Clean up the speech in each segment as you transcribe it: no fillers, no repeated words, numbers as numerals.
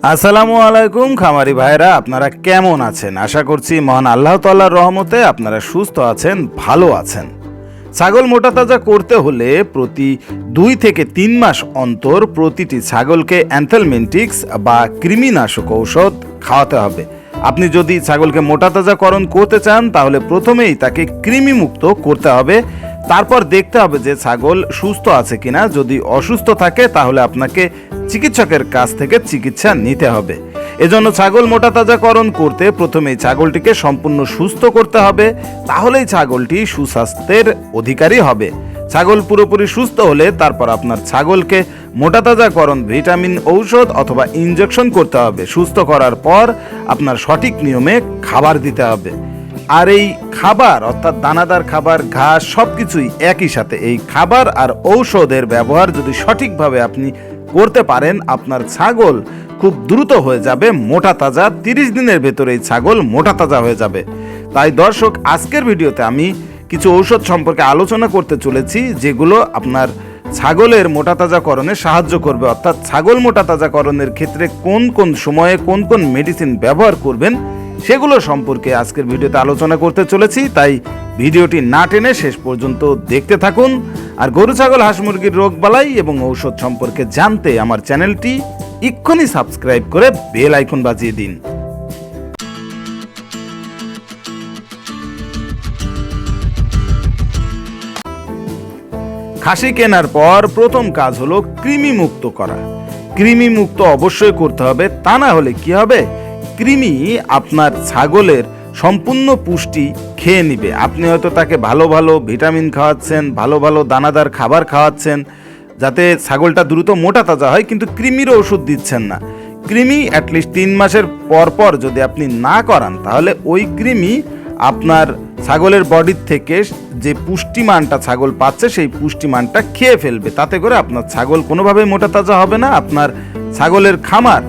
আসসালামু আলাইকুম খামারি ভাইরা, আপনারা কেমন আছেন? আশা করছি মহান আল্লাহ তাআলার রহমতে আপনারা সুস্থ আছেন, ভালো আছেন। ছাগল মোটা তাজা করতে হলে প্রতি 2 থেকে 3 মাস অন্তর প্রতিটি ছাগলকে অ্যানথেলমেন্টিক্স বা কৃমিনাশক ঔষধ খাওয়াতে হবে। আপনি যদি ছাগলকে মোটা তাজাকরণ করতে চান তাহলে প্রথমেই তাকে কৃমিমুক্ত করতে হবে। তারপর দেখতে হবে যে ছাগল সুস্থ আছে কিনা। যদি অসুস্থ থাকে তাহলে আপনাকে চিকিৎসকের কাছ থেকে চিকিৎসা নিতে হবে। এজন্য ছাগল মোটা তাজাকরণ করতে প্রথমেই ছাগলটিকে সম্পূর্ণ সুস্থ করতে হবে, তাহলেই ছাগলটি সুস্বাস্থ্যের অধিকারী হবে। ছাগল পুরোপুরি সুস্থ হলে তারপর আপনার ছাগলকে মোটা তাজাকরণ ভিটামিন ঔষধ অথবা ইনজেকশন করতে হবে। সুস্থ করার পর আপনার সঠিক নিয়মে খাবার দিতে হবে। আর এই খাবার অর্থাৎ দানাদার খাবার, ঘাস সবকিছুই একই সাথে। এই খাবার আর ঔষধের ব্যবহার যদি সঠিকভাবে আপনি করতে পারেন, আপনার ছাগল খুব দ্রুত হয়ে যাবে মোটা তাজা। 30 দিনের ভেতরেই ছাগল মোটা তাজা হয়ে যাবে। তাই দর্শক, আজকের ভিডিওতে আমি কিছু ঔষধ সম্পর্কে আলোচনা করতে চলেছি যেগুলো আপনার ছাগলের মোটা তাজাকরণে সাহায্য করবে। অর্থাৎ ছাগল মোটা তাজাকরণের ক্ষেত্রে কোন কোন সময়ে কোন কোন মেডিসিন ব্যবহার করবেন সেগুলো সম্পর্কে আজকের ভিডিওতে আলোচনা করতে চলেছি। তাই ভিডিওটি না টেনে শেষ পর্যন্ত দেখতে থাকুন। আর গরু ছাগল হাঁস মুরগির রোগবালাই এবং ঔষধ সম্পর্কে জানতে আমার চ্যানেলটি এক্ষুনি সাবস্ক্রাইব করে বেল আইকন বাজিয়ে দিন। খাসি কেনার পর প্রথম কাজ হলো কৃমি মুক্ত করা। কৃমি মুক্ত অবশ্যই করতে হবে, তা না হলে কি হবে, কৃমি আপনার ছাগলের সম্পূর্ণ পুষ্টি খেয়ে নিবে। আপনি হয়তো তাকে ভালো ভালো ভিটামিন খাওয়াচ্ছেন, ভালো ভালো দানাদার খাবার খাওয়াচ্ছেন যাতে ছাগলটা দ্রুত মোটা তাজা হয়, কিন্তু কৃমির ওষুধ দিচ্ছেন না। কৃমি অ্যাটলিস্ট 3 মাসের পর পর যদি আপনি না করান তাহলে ওই কৃমি আপনার ছাগলের বডির থেকে যে পুষ্টিমানটা ছাগল পাচ্ছে সেই পুষ্টিমানটা খেয়ে ফেলবে। তাতে করে আপনার ছাগল কোনোভাবেই মোটা তাজা হবে না। আপনার ছাগলের খামার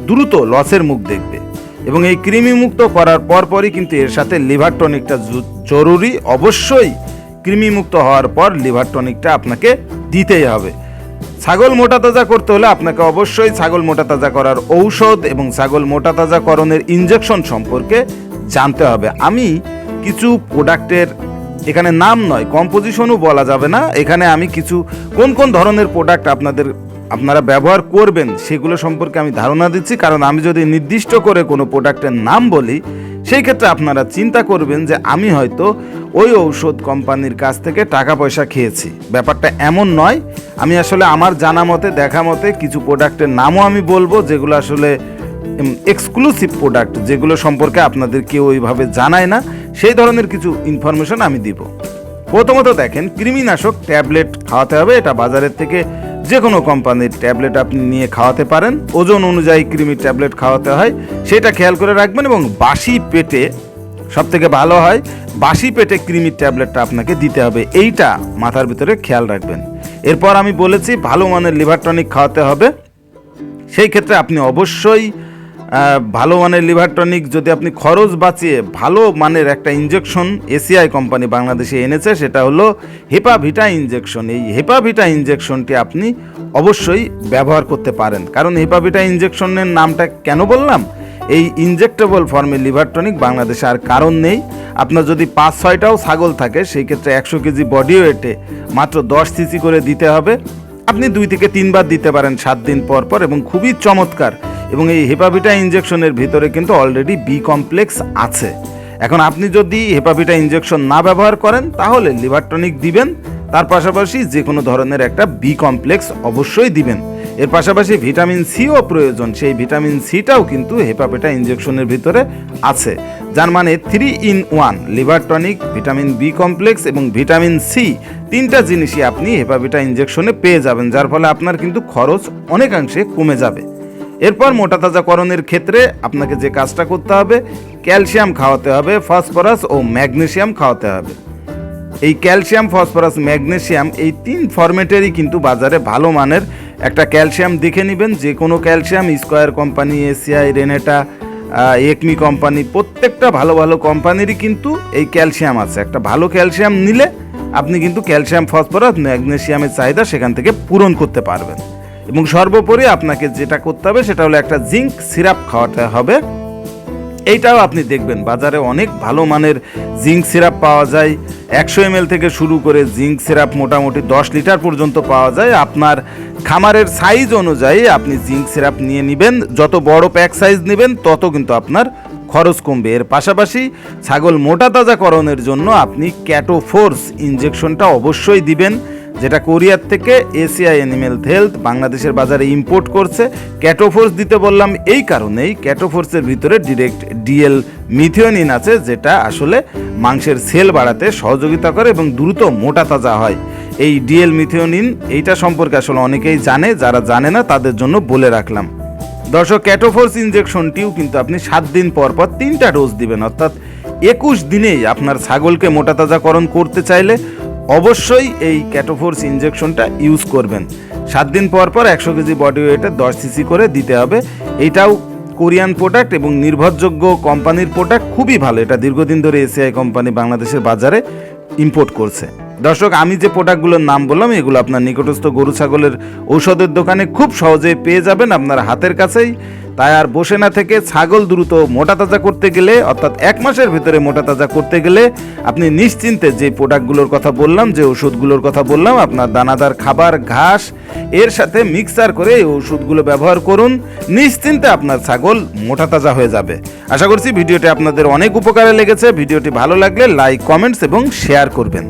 দ্রুত লসের মুখ দেখবে। এবং এই কৃমি মুক্ত করার পরপরই কিন্তু এর সাথে লিভার টনিকটা জরুরি। অবশ্যই কৃমি মুক্ত হওয়ার পর লিভার টনিকটা আপনাকে দিতেই হবে। ছাগল মোটা তাজা করতে হলে আপনাকে অবশ্যই ছাগল মোটা তাজা করার ঔষধ এবং ছাগল মোটা তাজাকরণের ইনজেকশন সম্পর্কে জানতে হবে। আমি কিছু প্রোডাক্টের এখানে নাম নয়, কম্পোজিশনও বলা যাবে না, এখানে আমি কিছু কোন কোন ধরনের প্রোডাক্ট আপনারা ব্যবহার করবেন সেগুলো সম্পর্কে আমি ধারণা দিচ্ছি। কারণ আমি যদি নির্দিষ্ট করে কোনো প্রোডাক্টের নাম বলি সেই ক্ষেত্রে আপনারা চিন্তা করবেন যে আমি হয়তো ওই ঔষধ কোম্পানির কাছ থেকে টাকা পয়সা খেয়েছি। ব্যাপারটা এমন নয়। আমি আসলে আমার জানা মতে, দেখা মতে কিছু প্রোডাক্টের নামও আমি বলবো যেগুলো আসলে এক্সক্লুসিভ প্রোডাক্ট, যেগুলো সম্পর্কে আপনাদের কেউ ওইভাবে জানায় না, সেই ধরনের কিছু ইনফরমেশন আমি দিব। প্রথমত দেখেন, কৃমিনাশক ট্যাবলেট খাওয়াতে হবে। এটা বাজারের থেকে যে কোনো কোম্পানির ট্যাবলেট আপনি নিয়ে খাওয়াতে পারেন। ওজন অনুযায়ী কৃমির ট্যাবলেট খাওয়াতে হয়, সেটা খেয়াল করে রাখবেন। এবং বাসি পেটে সবথেকে ভালো হয়, বাসি পেটে কৃমির ট্যাবলেটটা আপনাকে দিতে হবে, এইটা মাথার ভিতরে খেয়াল রাখবেন। এরপর আমি বলেছি ভালো মানের লিভার টনিক খাওয়াতে হবে। সেই ক্ষেত্রে আপনি অবশ্যই ভালো মানের লিভার টনিক, যদি আপনি খরচ বাঁচিয়ে ভালো মানের একটা ইনজেকশন এসিআই কোম্পানি বাংলাদেশে এনেছে, সেটা হলো হেপাভিটা ইনজেকশন। এই হেপাভিটা ইনজেকশনটি আপনি অবশ্যই ব্যবহার করতে পারেন। কারণ হেপাভিটা ইনজেকশনের নামটা কেন বললাম, এই ইনজেক্টেবল ফর্মে লিভার টনিক বাংলাদেশে আর কারণ নেই। আপনার যদি 5-6টাও ছাগল থাকে সেই ক্ষেত্রে 100 কেজি বডি ওয়েটে মাত্র 10 সিসি করে দিতে হবে। আপনি 2 থেকে 3 বার দিতে পারেন 7 দিন পর পর, এবং খুবই চমৎকার। এবং এই হেপাভিটা ইনজেকশনের ভিতরে কিন্তু অলরেডি বি কমপ্লেক্স আছে। এখন আপনি যদি হেপাভিটা ইনজেকশন না ব্যবহার করেন তাহলে লিভার টনিক দিবেন, তার পাশাপাশি যে কোনো ধরনের একটা বি কমপ্লেক্স অবশ্যই দিবেন। এর পাশাপাশি ভিটামিন সিও প্রয়োজন, সেই ভিটামিন সিটাও কিন্তু হেপাভিটা ইনজেকশনের ভিতরে আছে। যার মানে 3-in-1 liver tonic, vitamin B complex এবং ভিটামিন সি, 3টা জিনিসই আপনি হেপাভিটা ইনজেকশনে পেয়ে যাবেন, যার ফলে আপনার কিন্তু খরচ অনেকাংশে কমে যাবে। এরপর মোটা তাজাকরণের ক্ষেত্রে আপনাকে যে কাজটা করতে হবে, ক্যালসিয়াম খাওয়াতে হবে, ফসফরাস ও ম্যাগনেসিয়াম খাওয়াতে হবে। এই ক্যালসিয়াম, ফসফরাস, ম্যাগনেসিয়াম এই 3 ফরম্যাটেরই কিন্তু বাজারে ভালো মানের একটা ক্যালসিয়াম দেখে নেবেন। যে কোনো calcium, square company, ACI, Renata, Acme company, প্রত্যেকটা ভালো ভালো কোম্পানিরই কিন্তু এই ক্যালসিয়াম আছে। একটা ভালো ক্যালসিয়াম নিলে আপনি কিন্তু ক্যালসিয়াম, ফসফরাস, ম্যাগনেসিয়ামের চাহিদা সেখান থেকে পূরণ করতে পারবেন। এবং সর্বোপরি আপনাকে যেটা করতে হবে সেটা হলো একটা জিঙ্ক সিরাপ খাওয়াতে হবে। এইটাও আপনি দেখবেন বাজারে অনেক ভালো মানের জিঙ্ক সিরাপ পাওয়া যায়। 100 ml থেকে শুরু করে জিঙ্ক সিরাপ মোটামুটি 10 লিটার পর্যন্ত পাওয়া যায়। আপনার খামারের সাইজ অনুযায়ী আপনি জিঙ্ক সিরাপ নিয়ে নেবেন। যত বড় প্যাক সাইজ নেবেন তত কিন্তু আপনার খরচ কমবে। এর পাশাপাশি ছাগল মোটা তাজাকরণের জন্য আপনি ক্যাটোফোর্স ইনজেকশনটা অবশ্যই দিবেন, যেটা কোরিয়ার থেকে এসিআই অ্যানিমেল হেলথ বাংলাদেশের বাজারে ইম্পোর্ট করছে। ক্যাটোফোর্স দিতে বললাম এই কারণেই, ক্যাটোফোর্সের ভিতরে ডিরেক্ট ডিএল মিথিওনিন আছে, যেটা আসলে মাংসের সেল বাড়াতে সহযোগিতা করে এবং দ্রুত মোটা তাজা হয়। এই ডিএল মিথিওনিন এইটা সম্পর্কে আসলে অনেকেই জানে, যারা জানে না তাদের জন্য বলে রাখলাম। দর্শক, ক্যাটোফোর্স ইনজেকশনটিও কিন্তু আপনি 7 দিন পর পর 3টা ডোজ দিবেন, অর্থাৎ 21 দিনেই আপনার ছাগলকে মোটা তাজাকরণ করতে চাইলে অবশ্যই এই ক্যাটোফোর্স ইনজেকশনটা ইউজ করবেন। 7 দিন পর পর 100 কেজি বডি ওয়েটে 10 সিসি করে দিতে হবে। এইটাও কোরিয়ান প্রোডাক্ট এবং নির্ভরযোগ্য কোম্পানির প্রোডাক্ট, খুবই ভালো। এটা দীর্ঘদিন ধরে এসিআই কোম্পানি বাংলাদেশের বাজারে ইম্পোর্ট করছে। দর্শক, আমি যে প্রোডাক্টগুলোর নাম বললাম এগুলো আপনার নিকটস্থ গরু ছাগলের ঔষধের দোকানে খুব সহজেই পেয়ে যাবেন, আপনার হাতের কাছেই। তাই আর বসে না থেকে ছাগল দ্রুত মোটা তাজা করতে গেলে, অর্থাৎ 1 মাসের ভিতরে মোটা তাজা করতে গেলে আপনি নিশ্চিন্তে যে প্রোডাক্টগুলোর কথা বললাম, যে ওষুধগুলোর কথা বললাম, আপনার দানাদার খাবার ঘাস এর সাথে মিক্সার করে এই ওষুধগুলো ব্যবহার করুন। নিশ্চিন্তে আপনার ছাগল মোটা তাজা হয়ে যাবে। আশা করছি ভিডিওটি আপনাদের অনেক উপকারে লেগেছে। ভিডিওটি ভালো লাগলে লাইক, কমেন্টস এবং শেয়ার করবেন।